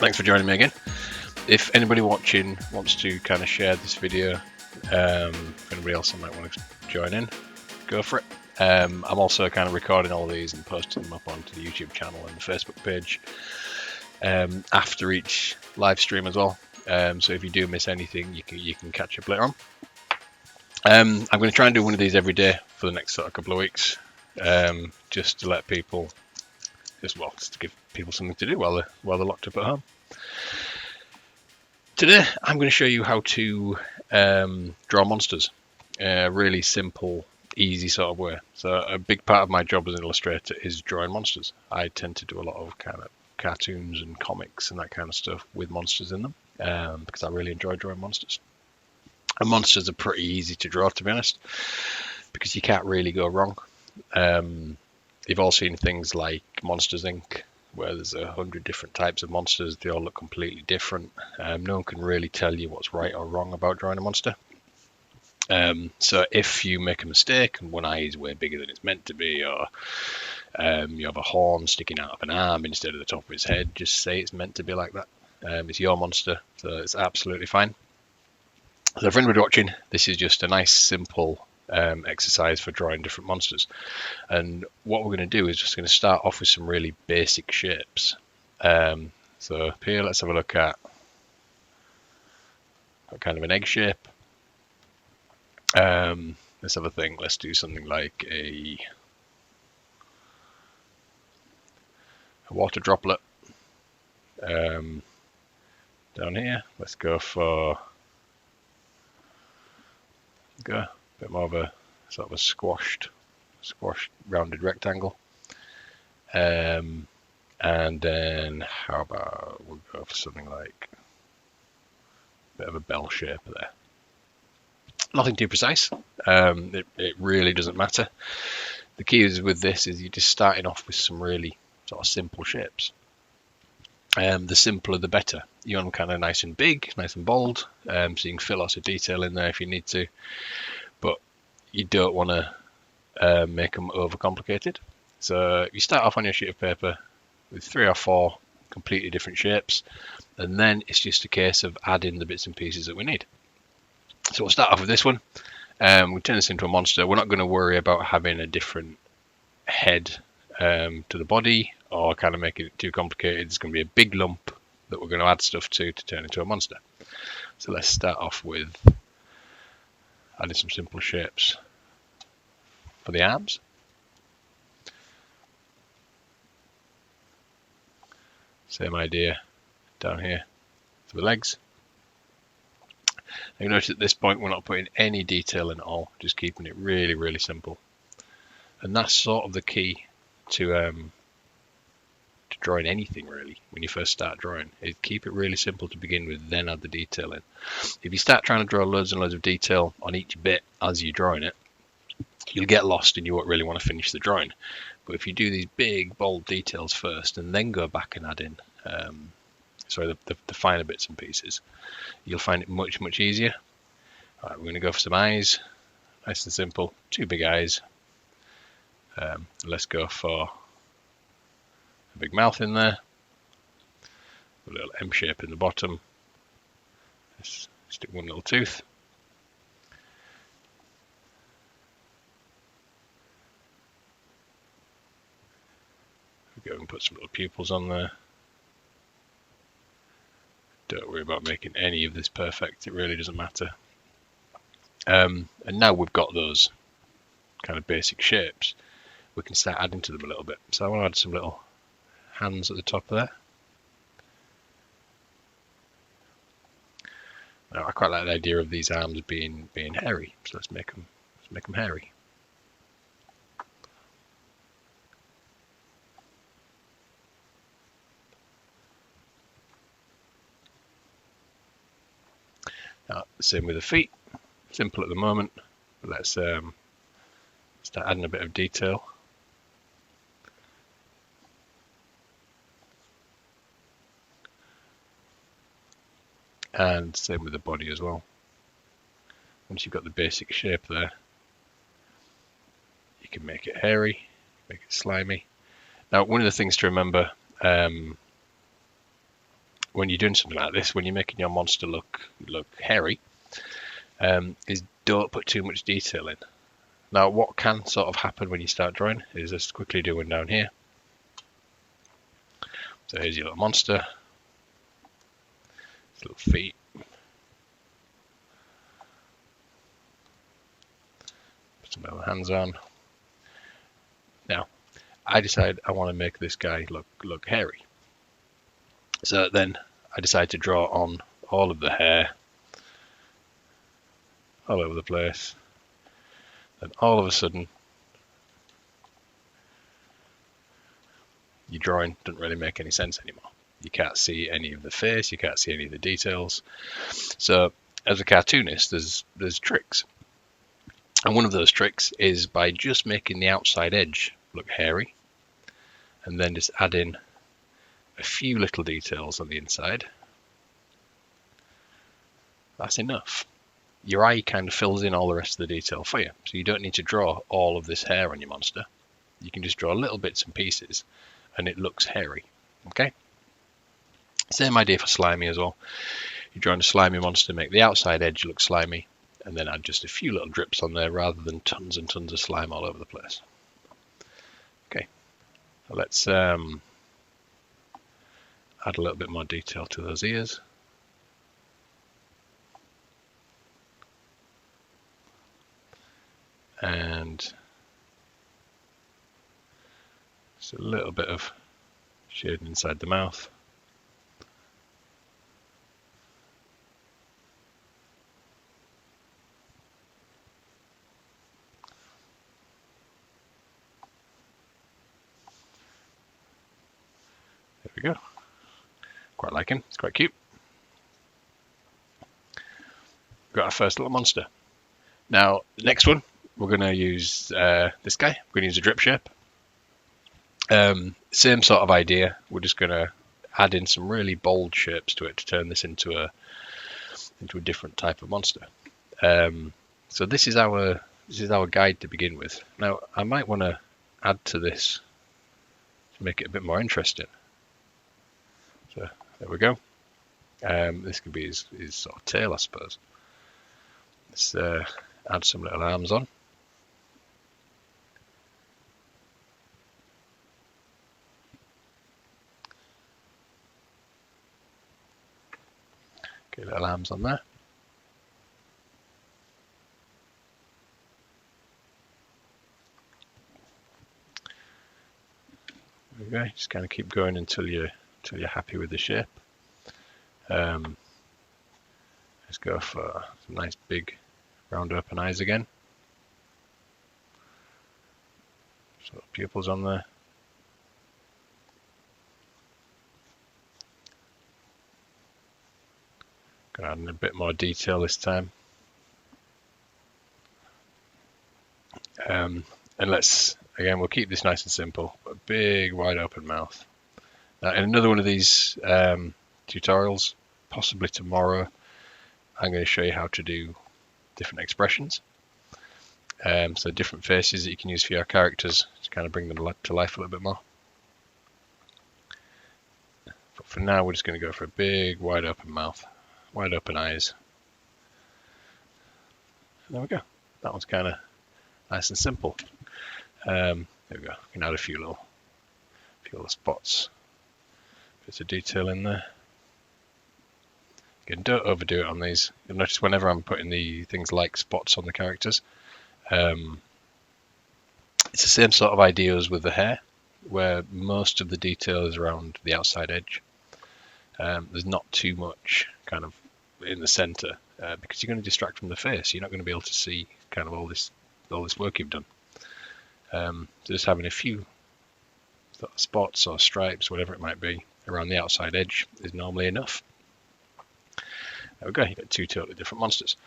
Thanks for joining me again. If anybody watching wants to kind of share this video, if anybody else might want to join in, go for it. I'm also kind of recording all these and posting them up onto the YouTube channel and the Facebook page after each live stream as well. So if you do miss anything, you can catch up later on. I'm going to try and do one of these every day for the next sort of couple of weeks, just to let people, just to give people something to do while they're locked up at home. Today I'm going to show you how to draw monsters, really simple, easy sort of way. So a big part of my job as an illustrator is drawing monsters. I tend to do a lot of kind of cartoons and comics and that kind of stuff with monsters in them, because I really enjoy drawing monsters. And monsters are pretty easy to draw, to be honest, because you can't really go wrong. You've all seen things like Monsters Inc., where there's 100 different types of monsters. They all look completely different. No one can really tell you what's right or wrong about drawing a monster. So if you make a mistake and one eye is way bigger than it's meant to be, or you have a horn sticking out of an arm instead of the top of its head, just say it's meant to be like that. It's your monster, so it's absolutely fine. So for anybody watching, this is just a nice simple exercise for drawing different monsters. And what we're going to do is just going to start off with some really basic shapes. So here, let's have a look at kind of an egg shape. Let's have a think. Let's do something like a water droplet. Down here, let's go for a bit more of a sort of a squashed rounded rectangle. And then how about we'll go for something like a bit of a bell shape there. Nothing too precise. It really doesn't matter. The key is with this is you're just starting off with some really sort of simple shapes. The simpler the better. You want them kind of nice and big, nice and bold, so you can fill lots of detail in there if you need to, but you don't want to make them overcomplicated. So you start off on your sheet of paper with 3 or 4 completely different shapes, and then it's just a case of adding the bits and pieces that we need. So we'll start off with this one. We'll turn this into a monster. We're not going to worry about having a different head to the body or kind of making it too complicated. It's going to be a big lump that we're going to add stuff to turn into a monster. So let's start off with adding some simple shapes for the arms. Same idea down here for the legs. Now you notice at this point we're not putting any detail in at all, just keeping it really, really simple. And that's sort of the key to drawing anything really. When you first start drawing, is keep it really simple to begin with, then add the detail in. If you start trying to draw loads and loads of detail on each bit as you're drawing it, you'll get lost and you won't really want to finish the drawing. But if you do these big bold details first and then go back and add in the finer bits and pieces, you'll find it much easier. Alright, we're going to go for some eyes, nice and simple, 2 big eyes. Let's go for a big mouth in there, a little M shape in the bottom. Let's stick one little tooth. We go and put some little pupils on there. Don't worry about making any of this perfect, it really doesn't matter. And now we've got those kind of basic shapes, we can start adding to them a little bit. So I want to add some little hands at the top there. Now I quite like the idea of these arms being hairy, so let's make them hairy. Now, same with the feet, simple at the moment, but let's start adding a bit of detail. And same with the body as well. Once you've got the basic shape there, you can make it hairy, make it slimy. Now, one of the things to remember when you're doing something like this, when you're making your monster look hairy, is don't put too much detail in. Now, what can sort of happen when you start drawing is just quickly do one down here. So here's your little monster, his little feet. Put some little hands on. Now, I decide I want to make this guy look hairy. So then I decide to draw on all of the hair all over the place. And all of a sudden, your drawing doesn't really make any sense anymore. You can't see any of the face, you can't see any of the details. So as a cartoonist, there's tricks. And one of those tricks is by just making the outside edge look hairy, and then just add in a few little details on the inside. That's enough. Your eye kind of fills in all the rest of the detail for you. So you don't need to draw all of this hair on your monster. You can just draw little bits and pieces and it looks hairy. Okay? Same idea for slimy as well. You're drawing a slimy monster, make the outside edge look slimy, and then add just a few little drips on there rather than tons and tons of slime all over the place. Okay, so let's add a little bit more detail to those ears. And just a little bit of shading inside the mouth. There we go. Quite like him. It's quite cute. Got our first little monster. Now, the next one, we're going to use this guy. We're going to use a drip shape. Same sort of idea. We're just going to add in some really bold shapes to it to turn this into a different type of monster. So this is our guide to begin with. Now, I might want to add to this to make it a bit more interesting. So there we go. This could be his sort of tail, I suppose. Let's add some little arms on. Okay, little arms on there. There we go. Just kind of keep going until you're happy with the shape. Let's go for some nice big round open eyes again. So pupils on there. Gonna add in a bit more detail this time. And we'll keep this nice and simple. A big wide open mouth. Now, in another one of these tutorials, possibly tomorrow, I'm going to show you how to do different expressions. So different faces that you can use for your characters to kind of bring them to life a little bit more. But for now, we're just going to go for a big wide open mouth, wide open eyes. And there we go. That one's kind of nice and simple. There we go. You can add a few little spots, bits of detail in there. Again, don't overdo it on these. You'll notice whenever I'm putting the things like spots on the characters, it's the same sort of idea as with the hair, where most of the detail is around the outside edge. There's not too much kind of in the center because you're going to distract from the face. You're not going to be able to see kind of all this work you've done. So just having a few sort of spots or stripes, whatever it might be, around the outside edge is normally enough. There we go. You've got two totally different monsters.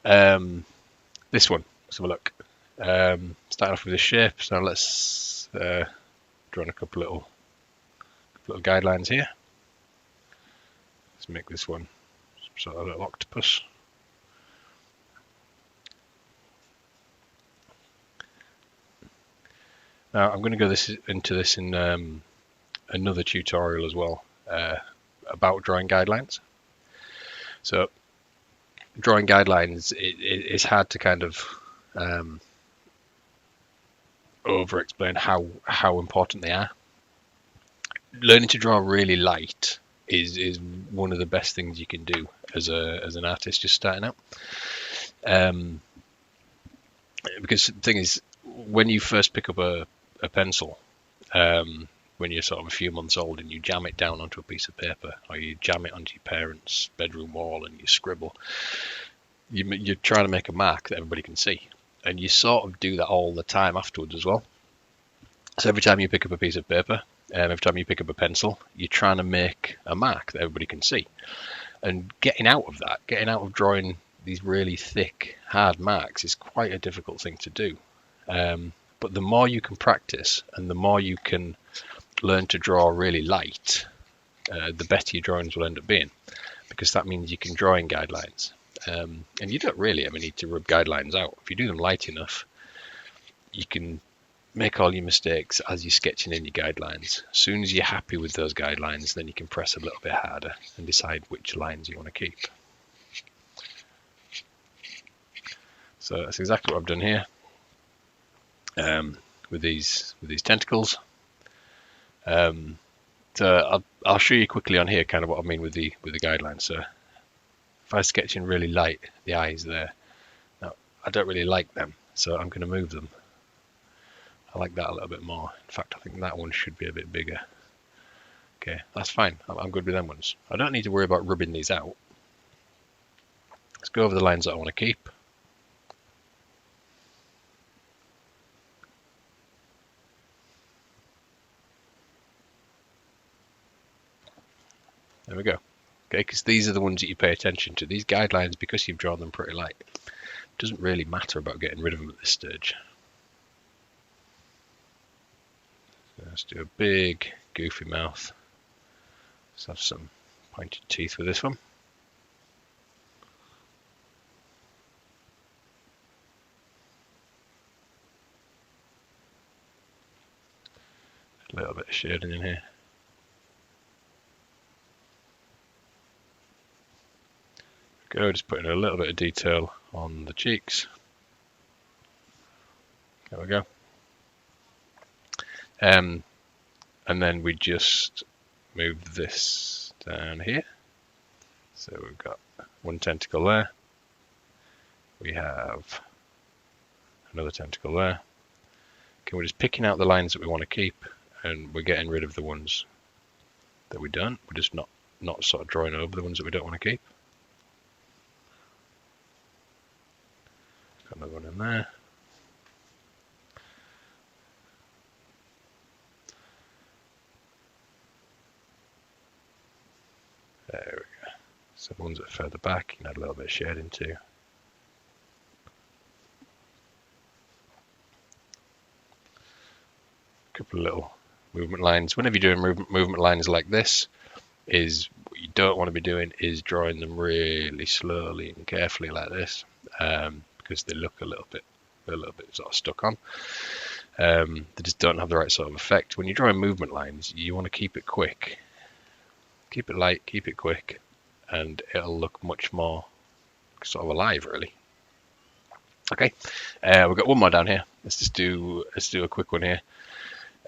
This one, let's have a look. Starting off with this shape, so let's draw in a couple little guidelines here. Let's make this one some sort of little octopus. Now I'm going to go into this in another tutorial as well, about drawing guidelines. So drawing guidelines, it's hard to kind of over explain how important they are. Learning to draw really light is one of the best things you can do as an artist just starting out. Because the thing is, when you first pick up a pencil, when you're sort of a few months old and you jam it down onto a piece of paper, or you jam it onto your parents' bedroom wall and you scribble, you're trying to make a mark that everybody can see. And you sort of do that all the time afterwards as well. So every time you pick up a piece of paper, every time you pick up a pencil, you're trying to make a mark that everybody can see. And getting out of drawing these really thick, hard marks is quite a difficult thing to do. But the more you can practice and the more you can learn to draw really light, the better your drawings will end up being, because that means you can draw in guidelines. And you don't really ever need to rub guidelines out. If you do them light enough, you can make all your mistakes as you're sketching in your guidelines. As soon as you're happy with those guidelines, then you can press a little bit harder and decide which lines you want to keep. So that's exactly what I've done here with these tentacles. So I'll show you quickly on here kind of what I mean with the guidelines. So if I sketch in really light, the eyes there, now I don't really like them, so I'm going to move them. I like that a little bit more. In fact, I think that one should be a bit bigger. Okay, that's fine. I'm good with them ones. I don't need to worry about rubbing these out. Let's go over the lines that I want to keep. There we go. Okay, because these are the ones that you pay attention to. These guidelines, because you've drawn them pretty light, it doesn't really matter about getting rid of them at this stage. So let's do a big, goofy mouth. Let's have some pointed teeth with this one. A little bit of shading in here. Go, just putting a little bit of detail on the cheeks. There we go. And then we just move this down here. So we've got one tentacle there. We have another tentacle there. Okay, we're just picking out the lines that we want to keep, and we're getting rid of the ones that we don't. We're just not sort of drawing over the ones that we don't want to keep. Got another one in there. There we go. So the ones that are further back, you can add a little bit of shading too. A couple of little movement lines. Whenever you're doing movement lines like this, is what you don't want to be doing is drawing them really slowly and carefully like this, because they look a little bit sort of stuck on. They just don't have the right sort of effect. When you're drawing movement lines, you want to keep it quick. Keep it light, keep it quick, and it'll look much more sort of alive, really. Okay, we've got one more down here. Let's do a quick one here.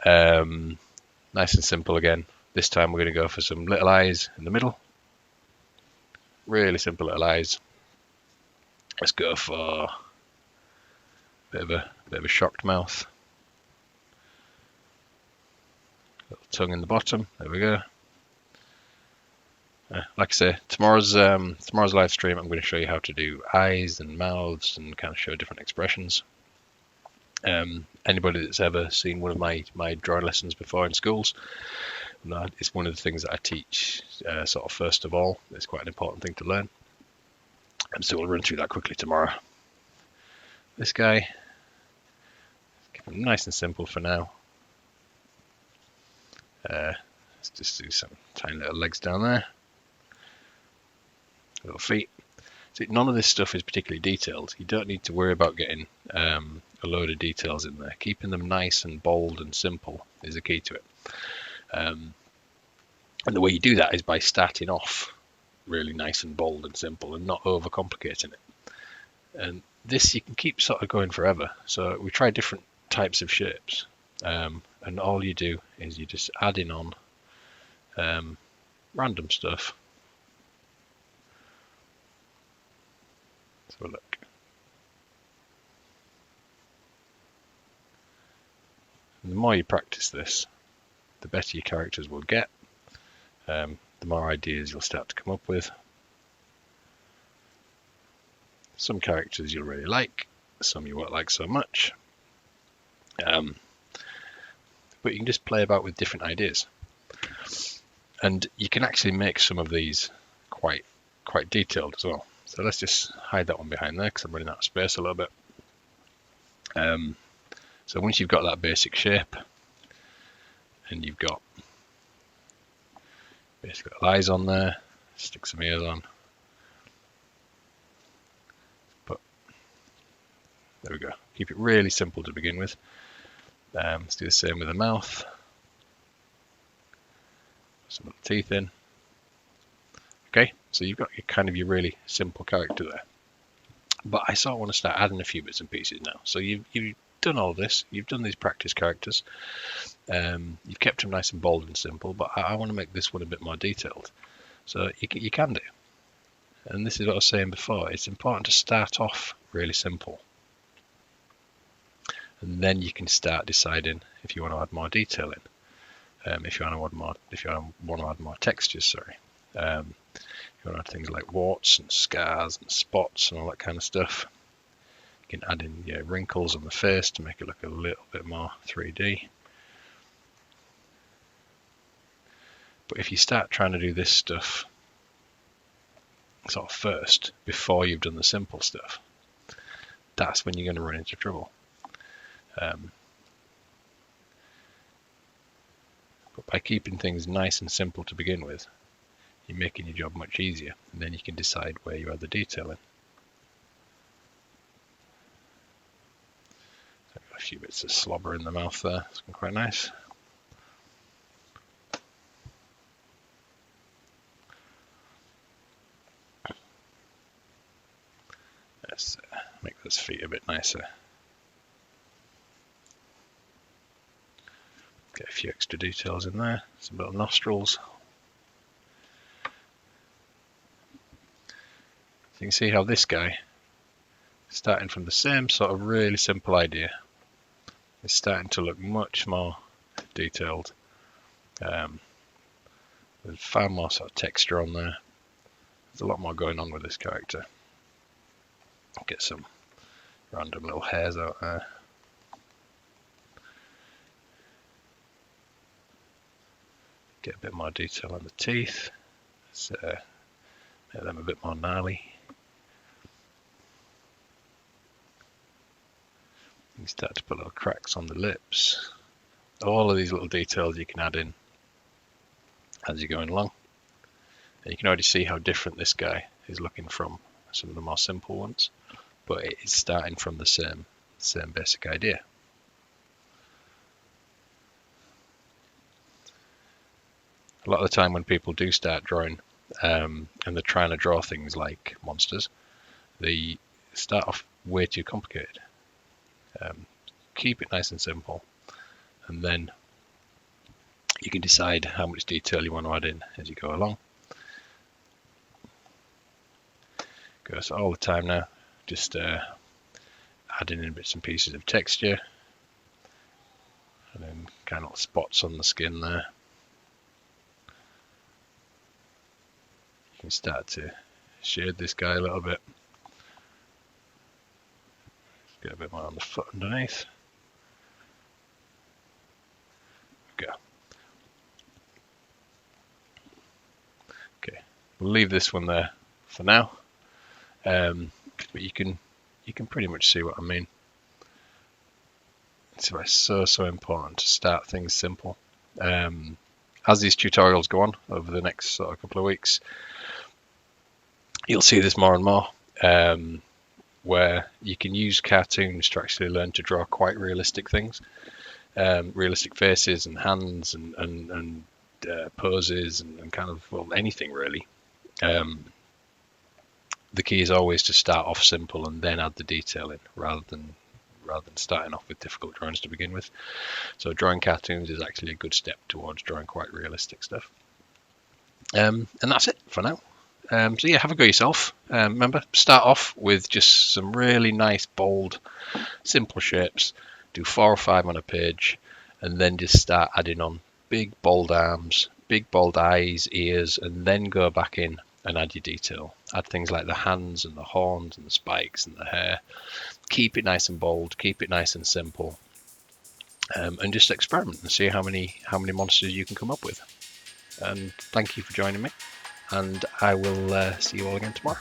Nice and simple again. This time we're going to go for some little eyes in the middle. Really simple little eyes. Let's go for a bit of a shocked mouth. Little tongue in the bottom. There we go. Like I say, tomorrow's live stream, I'm going to show you how to do eyes and mouths and kind of show different expressions. Anybody that's ever seen one of my drawing lessons before in schools, it's one of the things that I teach sort of first of all. It's quite an important thing to learn. And so we'll run through that quickly tomorrow. This guy, keep him nice and simple for now. Let's just do some tiny little legs down there. Little feet. So none of this stuff is particularly detailed. You don't need to worry about getting a load of details in there. Keeping them nice and bold and simple is the key to it. And the way you do that is by starting off really nice and bold and simple and not overcomplicating it. And this you can keep sort of going forever. So we try different types of shapes, and all you do is you just add in on random stuff. Let's have a look. And the more you practice this, the better your characters will get. The more ideas you'll start to come up with. Some characters you'll really like, some you won't like so much. But you can just play about with different ideas. And you can actually make some of these quite detailed as well. So let's just hide that one behind there because I'm running out of space a little bit. So once you've got that basic shape and you've got basically eyes on there, stick some ears on. But there we go. Keep it really simple to begin with. Let's do the same with the mouth. Some little teeth in. Okay, so you've got your really simple character there. But I sort of want to start adding a few bits and pieces now. So you've done all this. You've done these practice characters. You've kept them nice and bold and simple. But I want to make this one a bit more detailed. So you can do. And this is what I was saying before. It's important to start off really simple. And then you can start deciding if you want to add more detail in. If you want to add more textures, sorry. You want to add things like warts and scars and spots and all that kind of stuff. You can add in wrinkles on the face to make it look a little bit more 3D. But if you start trying to do this stuff sort of first, before you've done the simple stuff, that's when you're going to run into trouble. But by keeping things nice and simple to begin with, you're making your job much easier, and then you can decide where you add the detail in. So I've got a few bits of slobber in the mouth there, it's quite nice. Let's make those feet a bit nicer. Get a few extra details in there, some little nostrils. So you can see how this guy, starting from the same sort of really simple idea, is starting to look much more detailed. There's far more sort of texture on there. There's a lot more going on with this character. Get some random little hairs out there. Get a bit more detail on the teeth. Let's make them a bit more gnarly. You can start to put little cracks on the lips. All of these little details you can add in as you're going along. And you can already see how different this guy is looking from some of the more simple ones, but it is starting from the same basic idea. A lot of the time when people do start drawing and they're trying to draw things like monsters, they start off way too complicated. Keep it nice and simple, and then you can decide how much detail you want to add in as you go along. Goes all the time now, just adding in bits and pieces of texture, and then kind of spots on the skin there. You can start to shade this guy a little bit. Get a bit more on the foot underneath. Go. Okay, we'll leave this one there for now. But you can pretty much see what I mean. It's so important to start things simple. As these tutorials go on over the next sort of couple of weeks, you'll see this more and more, where you can use cartoons to actually learn to draw quite realistic things, realistic faces and hands and poses and kind of, well, anything really. The key is always to start off simple and then add the detail in, rather than starting off with difficult drawings to begin with. So drawing cartoons is actually a good step towards drawing quite realistic stuff. And that's it for now. So yeah, have a go yourself. Remember, start off with just some really nice, bold, simple shapes. Do 4 or 5 on a page, and then just start adding on big, bold arms, big, bold eyes, ears, and then go back in and add your detail. Add things like the hands and the horns and the spikes and the hair. Keep it nice and bold. Keep it nice and simple. And just experiment and see how many monsters you can come up with. And thank you for joining me. And I will see you all again tomorrow.